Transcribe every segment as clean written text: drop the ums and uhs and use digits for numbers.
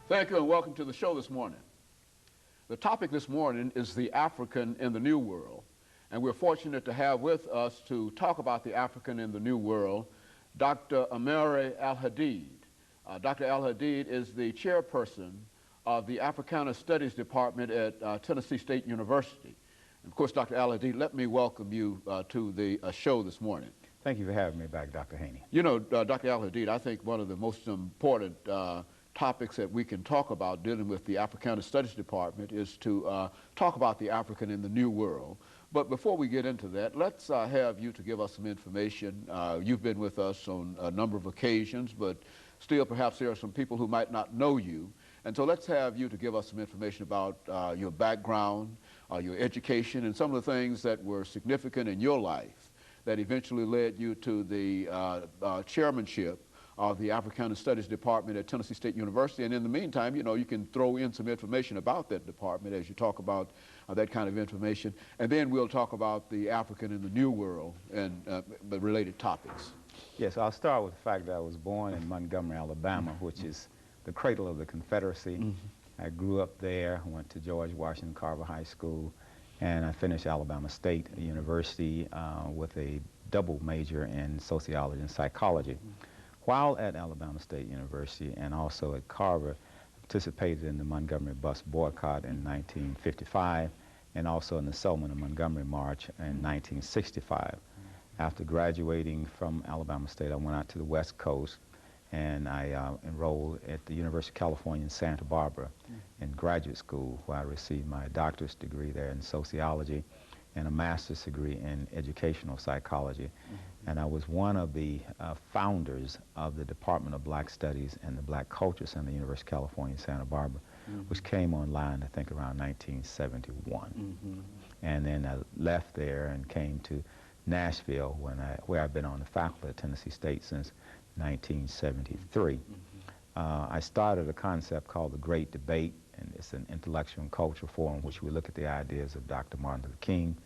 Thank you and welcome to the show this morning. The topic this morning is the African in the New World, and we're fortunate to have with us to talk about the African in the New World, Dr. AAl-Hadid. Dr. Al-Hadid is the chairperson of the Africana Studies Department at Tennessee State University. And of course, Dr. Al-Hadid, let me welcome you to the show this morning. Thank you for having me back, Dr. Haney. You know, Dr. Al-Hadid, I think one of the most important topics that we can talk about dealing with the Africana Studies Department is to talk about the African in the New World. But before we get into that, let's have you to give us some information. You've been with us on a number of occasions, but still perhaps there are some people who might not know you. And so let's have you to give us some information about your background, your education, and some of the things that were significant in your life that eventually led you to the chairmanship of the Africana Studies Department at Tennessee State University. And in the meantime, you know, you can throw in some information about that department as you talk about that kind of information. And then we'll talk about the African in the New World and the related topics. Yes, I'll start with the fact that I was born in Montgomery, Alabama, which is the cradle of the Confederacy. I grew up there, went to George Washington Carver High School, and I finished Alabama State University with a double major in sociology and psychology. While at Alabama State University and also at Carver, I participated in the Montgomery bus boycott in 1955 and also in the Selma and Montgomery March in 1965. After graduating from Alabama State, I went out to the West Coast and I enrolled at the University of California in Santa Barbara in graduate school, where I received my doctorate degree there in sociology and a master's degree in educational psychology. And I was one of the founders of the Department of Black Studies and the Black Culture Center at the University of California in Santa Barbara, which came online, I think, around 1971. And then I left there and came to Nashville, where I've been on the faculty at Tennessee State since 1973. I started a concept called the Great Debate, and it's an intellectual and cultural forum in which we look at the ideas of Dr. Martin Luther King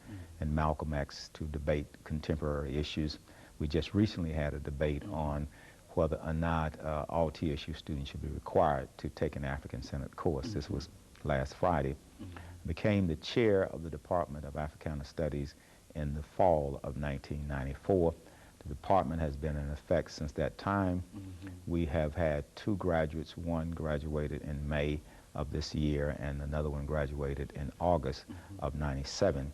and Malcolm X to debate contemporary issues. We just recently had a debate on whether or not all TSU students should be required to take an African-centered course. This was last Friday. I became the chair of the Department of Africana Studies in the fall of 1994. The department has been in effect since that time. We have had two graduates. One graduated in May of this year, and another one graduated in August of '97.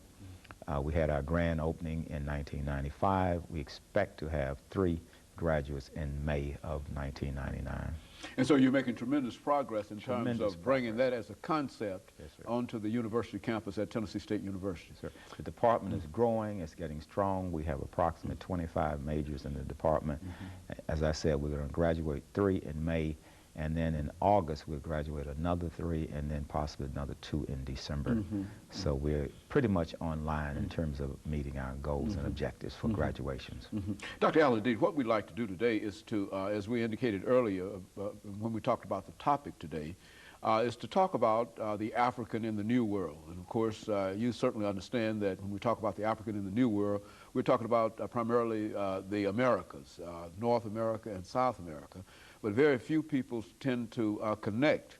We had our grand opening in 1995. We expect to have 3 graduates in May of 1999. And so you're making tremendous progress in terms of bringing that as a concept onto the university campus at Tennessee State University. Yes, sir. The department is growing, it's getting strong. We have approximately 25 majors in the department. As I said, we're going to graduate 3 in May, and then in August we'll graduate another 3, and then possibly another 2 in December. So we're pretty much online in terms of meeting our goals and objectives for graduations. Dr. Al-Hadid, what we'd like to do today is to, as we indicated earlier when we talked about the topic today, is to talk about the African in the New World. And of course, you certainly understand that when we talk about the African in the New World, we're talking about primarily the Americas, North America and South America. But very few people tend to connect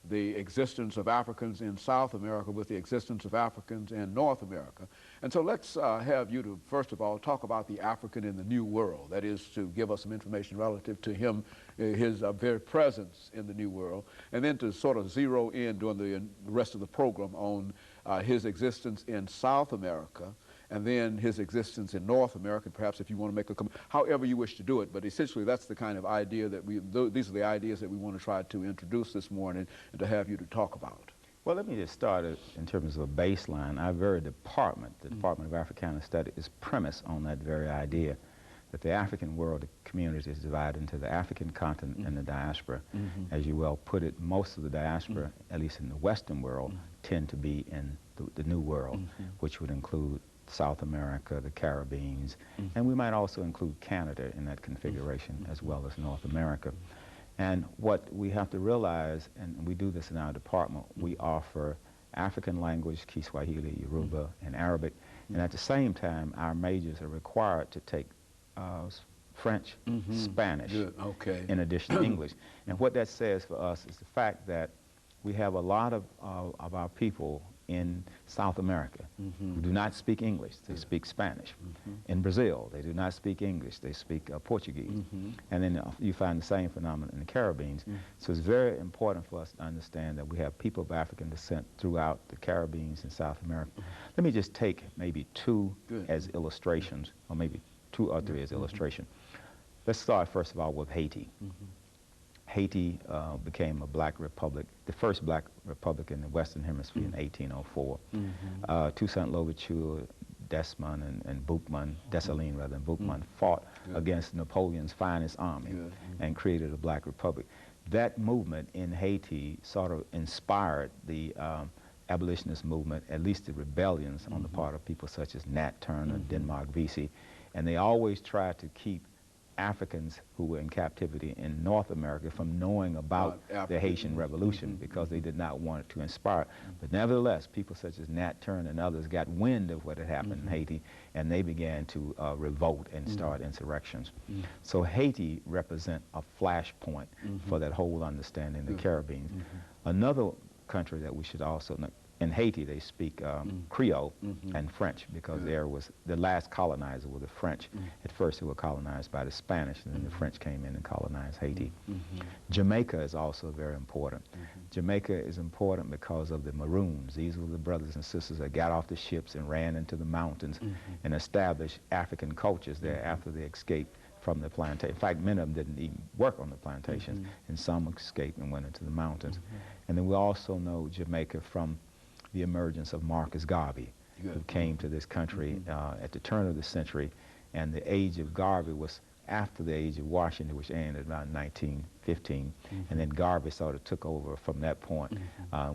the existence of Africans in South America with the existence of Africans in North America. And so let's have you to, first of all, talk about the African in the New World. That is, to give us some information relative to him, his very presence in the New World, and then to sort of zero in during the rest of the program on his existence in South America, and then his existence in North America, perhaps if you want to make a comment, however you wish to do it. But essentially, that's the kind of idea that these are the ideas that we want to try to introduce this morning and to have you to talk about. Well, let me just start in terms of a baseline. Our very department, the Department of Africana Studies, is premised on that very idea that the African world community is divided into the African continent and the diaspora. As you well put it, most of the diaspora, at least in the Western world, tend to be in the New World, which would include South America, the Caribbean, and we might also include Canada in that configuration as well as North America. And what we have to realize, and we do this in our department, we offer African language, Kiswahili, Yoruba, and Arabic, and at the same time our majors are required to take French, Spanish, Good. Okay. in addition to English. And what that says for us is the fact that we have a lot of our people in South America who do not speak English, they speak Spanish. In Brazil, they do not speak English, they speak Portuguese. And then you find the same phenomenon in the Caribbean. So it's very important for us to understand that we have people of African descent throughout the Caribbean and South America. Let me just take maybe two as illustrations, or maybe 2 or 3 as illustration. Let's start first of all with Haiti. Haiti became a black republic, the first black republic in the Western Hemisphere in 1804. Toussaint Louverture, Desmond and Boukman, Dessalines rather than Boukman, fought against Napoleon's finest army and created a black republic. That movement in Haiti sort of inspired the abolitionist movement, at least the rebellions on the part of people such as Nat Turner, Denmark Vesey, and they always tried to keep Africans who were in captivity in North America from knowing about the Haitian Revolution because they did not want it to inspire. But nevertheless, people such as Nat Turner and others got wind of what had happened in Haiti, and they began to revolt and start insurrections. So Haiti represents a flashpoint for that whole understanding in the Caribbean. Another country that we should also know, in Haiti, they speak Creole and French because there was the last colonizer were the French. At first, they were colonized by the Spanish, and then the French came in and colonized Haiti. Jamaica is also very important. Jamaica is important because of the Maroons. These were the brothers and sisters that got off the ships and ran into the mountains and established African cultures there after they escaped from the plantation. In fact, many of them didn't even work on the plantations, and some escaped and went into the mountains. And then we also know Jamaica from the emergence of Marcus Garvey, who came to this country at the turn of the century, and the age of Garvey was after the age of Washington, which ended around 1915, and then Garvey sort of took over from that point,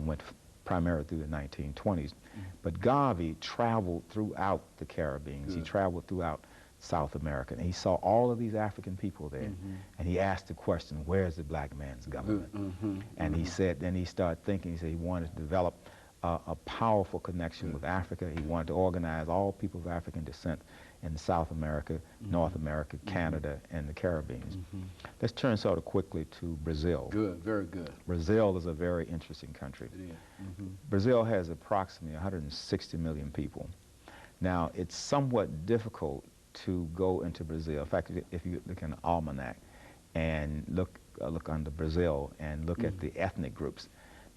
went primarily through the 1920s. But Garvey traveled throughout the Caribbean. He traveled throughout South America, and he saw all of these African people there, and he asked the question, where's the black man's government? And he said, then he started thinking, he said he wanted to develop a powerful connection with Africa. He wanted to organize all people of African descent in South America, North America, Canada, and the Caribbean. Let's turn sort of quickly to Brazil. Good, very good. Brazil is a very interesting country. It is. Brazil has approximately 160 million people. Now, it's somewhat difficult to go into Brazil. In fact, if you look in an almanac and look under Brazil and look at the ethnic groups,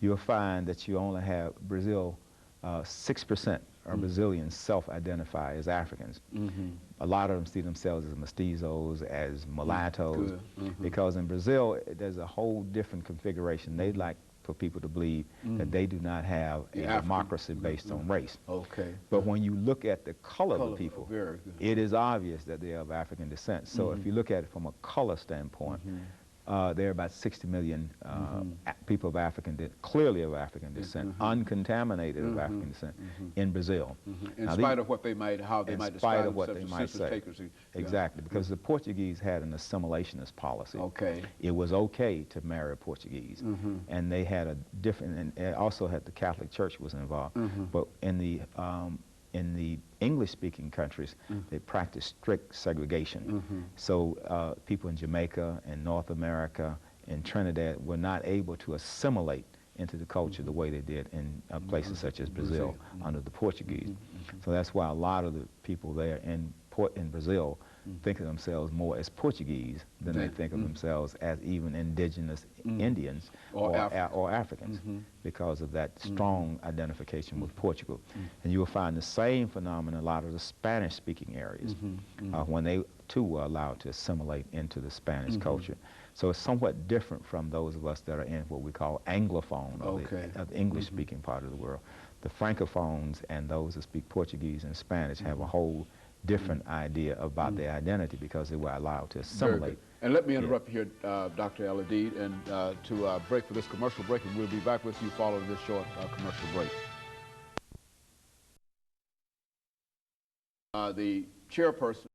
you'll find that you only have Brazil, 6% of Brazilians self-identify as Africans. A lot of them see themselves as mestizos, as mulattoes, because in Brazil, there's a whole different configuration. They'd like for people to believe that they do not have a democracy based on race. But when you look at the color of the people, it is obvious that they are of African descent. So if you look at it from a color standpoint, there are about 60 million people of clearly of African descent, uncontaminated of African descent in Brazil. In spite of what they might, how they might describe themselves as takers. Exactly, because the Portuguese had an assimilationist policy. It was okay to marry a Portuguese, and they had a different, and it also had the Catholic Church was involved. But in the English-speaking countries, they practice strict segregation. So people in Jamaica and North America and Trinidad were not able to assimilate into the culture the way they did in places such as Brazil under the Portuguese. So that's why a lot of the people there in Brazil think of themselves more as Portuguese than they think of themselves as even indigenous Indians or Africans because of that strong identification with Portugal. And you will find the same phenomenon in a lot of the Spanish-speaking areas when they too were allowed to assimilate into the Spanish culture. So it's somewhat different from those of us that are in what we call Anglophone, of the English-speaking part of the world. The Francophones and those that speak Portuguese and Spanish have a whole different idea about their identity because they were allowed to assimilate. And let me interrupt here, Dr. Al-Hadid, and to break for this commercial break, and we'll be back with you following this short commercial break. The chairperson